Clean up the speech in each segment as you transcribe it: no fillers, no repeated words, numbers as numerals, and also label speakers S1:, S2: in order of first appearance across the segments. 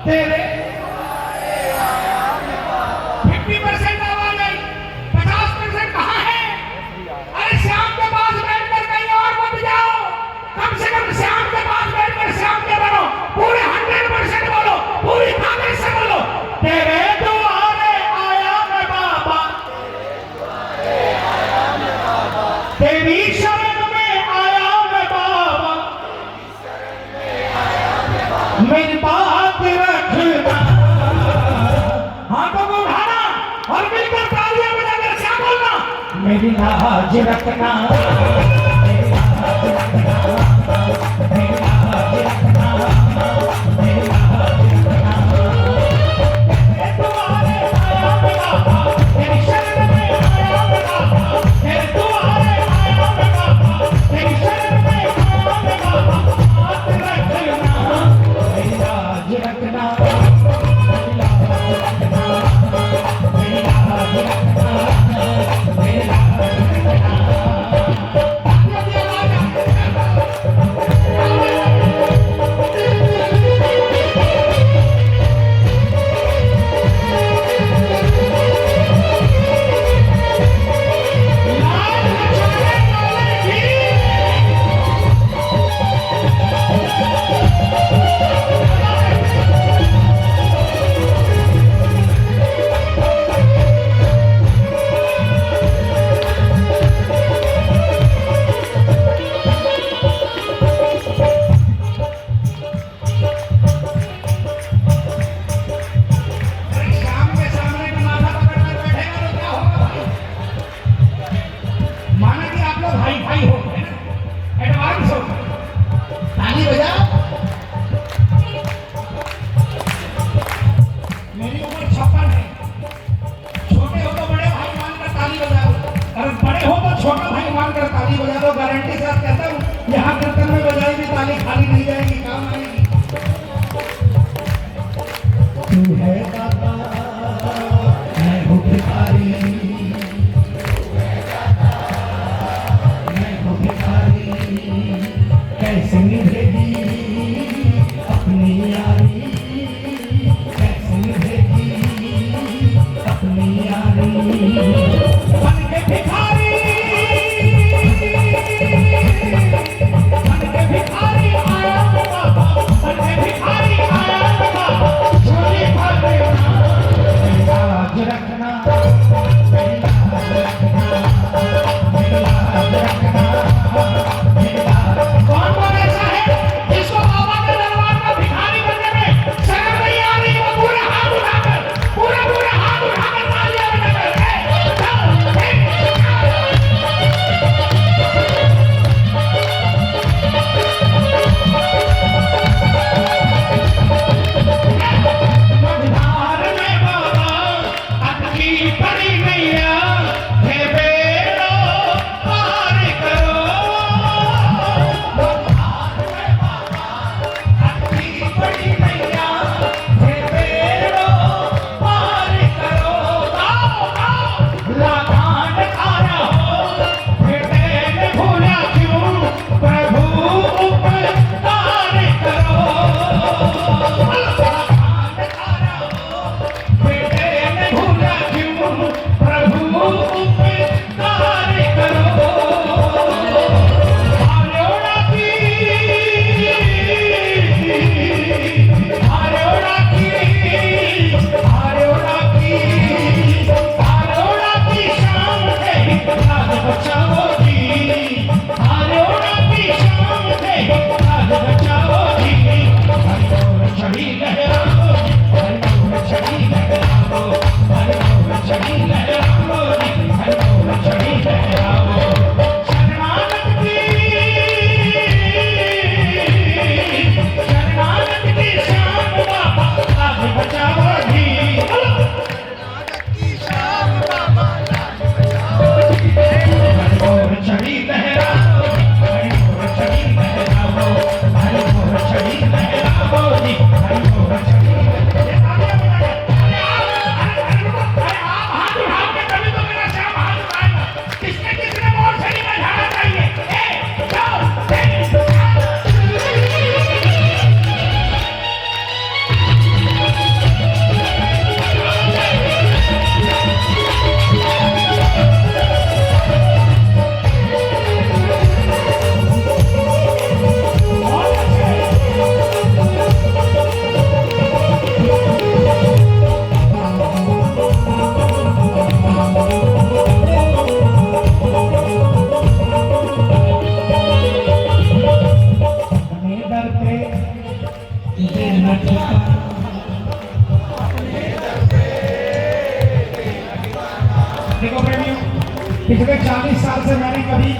S1: तेरे 50% आवाज आई, 50% कहाँ है? अरे श्याम के पास बैठकर कहीं और मत जाओ, कम से कम श्याम के पास बैठकर श्याम के बनो, पूरे 100% बोलो, पूरी ताकत से बोलो, तेरे द्वारे आया मैं बाबा, तेरी शरण में आया मैं बाबा, मेरी बात रखना। हाथों को उठाना और मिलकर तालियां बजाकर क्या बोलना, मेरी लाज रखना, मेरी लाज रखना, मेरी लाज रखना, मेरी लाज रखना। तेरे द्वारे आया मैं बाबा, तेरी शरण में आया मैं बाबा, तेरे द्वारे आया मैं बाबा, तेरी शरण में आया मैं बाबा, हाथ रखना, मेरी लाज रखना, मेरी लाज रखना, मेरी लाज रखना, मेरी लाज रखना। छोटा भाई मानकर ताली बजा दो, गारंटी के साथ कहता हूँ यहाँ कीर्तन में बजाई भी ताली खाली नहीं जाएगी, काम आएगी। तू है दाता, मैं हूँ भिखारी, मैं हूँ भिखारी, कैसे निभेगी अपनी यारी, कैसे निभेगी अपनी यारी, बन के भिखारी, भिखारी आया बाबा, भिखारी आया बाबा, झोली भर देना। ये न ठिकाना। देखो प्रेमियों, पिछले 40 साल से मैंने कभी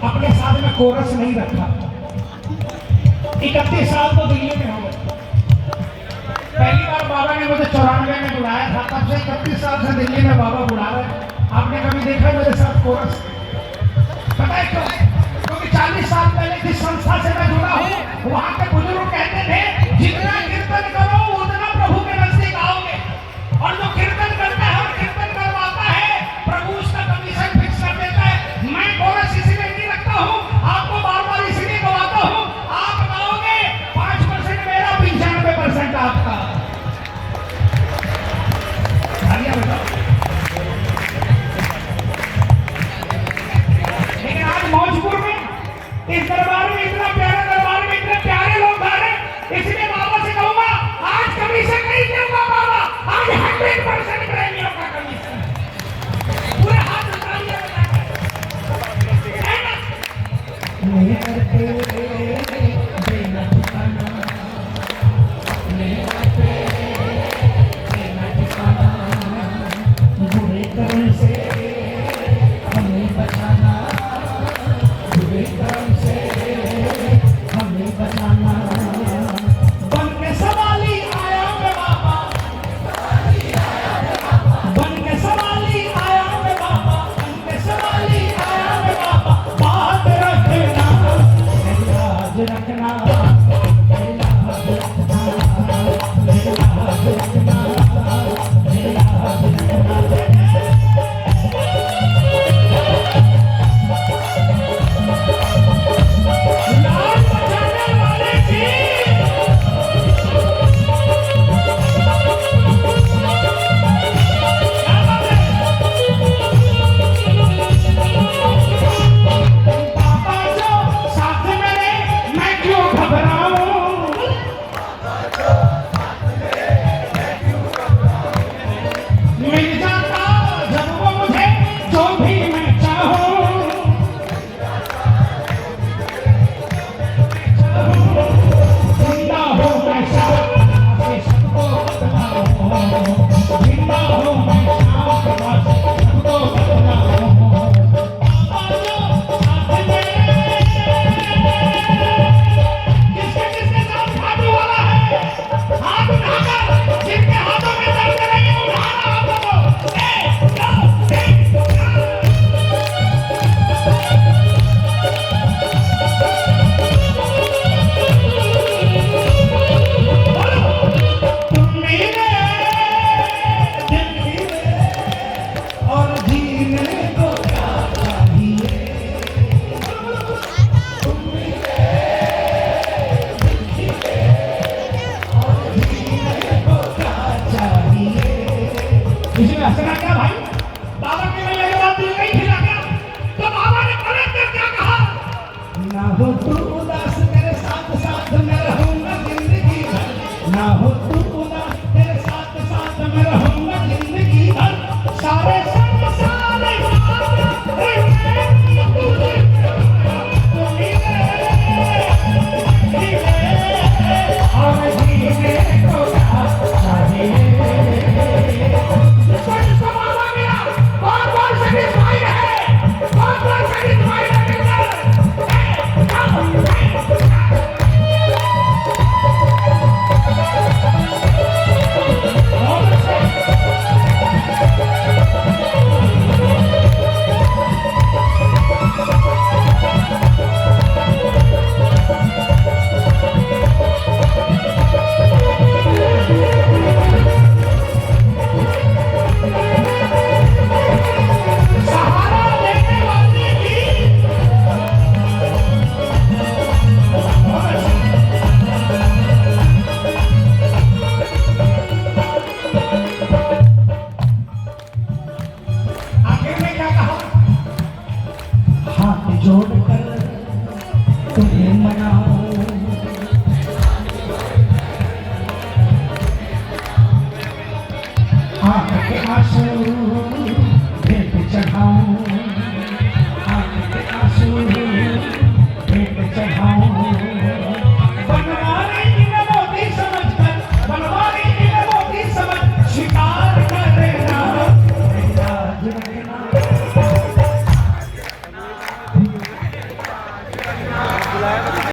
S1: अपने साथ में कोरस नहीं रखा। 31 साल तो दिल्ली में हो गए। पहली बार बाबा ने मुझे 94 में बुलाया था, तब से 31 साल से दिल्ली में बाबा बुला रहे। आपने कभी देखा मेरे साथ कोरस? पता है क्यों? क्योंकि 40 साल पहले जिस संस्था से मैं जुड़ा हूँ, वहाँ के बुजुर्ग कहते थे जितना कीर्तन करो उतना प्रभु के नजदीक आओगे, और जो कीर्तन करता है और कीर्तन करवाता है प्रभु उसका कमीशन फिक्स कर देता है। मैं कोरस इसलिए नहीं रखता हूँ, आपको बार बार इसलिए गवाता हूँ, आप गाओगे 5% मेरा, 95% आपका। लेकिन आज मौजपुर में इस दरबार में, इतना प्यारे दरबार में इतने प्यारे लोग गा रहे, इसलिए बाबा से कहूंगा आज कमीशन नहीं दूंगा बाबा, आज 100% प्रेमियों का कमीशन। पूरे हाथ उठाइए नहीं करते देना ठिकाना, नहीं करते देना ठिकाना, बुरे कर्म से हमें बचाना, बुरे कर्म से हमें बचाना। बन के सवाली आया मैं बाबा, बन के सवाली आया मैं बाबा, बन के सवाली आया मैं बाबा। बात रखना मेरी लाज रखना, मेरी लाज रखना, मेरी लाज रखना, मेरी लाज रखना। हंसना क्या भाई? बाबा के मेले के बाद दिल नहीं खिला क्या? तो बाबा ने पलट कर क्या कहा? ना हो तू उदास तेरे साथ साथ मैं रहूंगा जिंदगी भर, ना हो तू उदास तेरे साथ साथ मैं रहूंगा जिंदगी भर। सारे संसार और जीने को चाहिए। जोड़ कर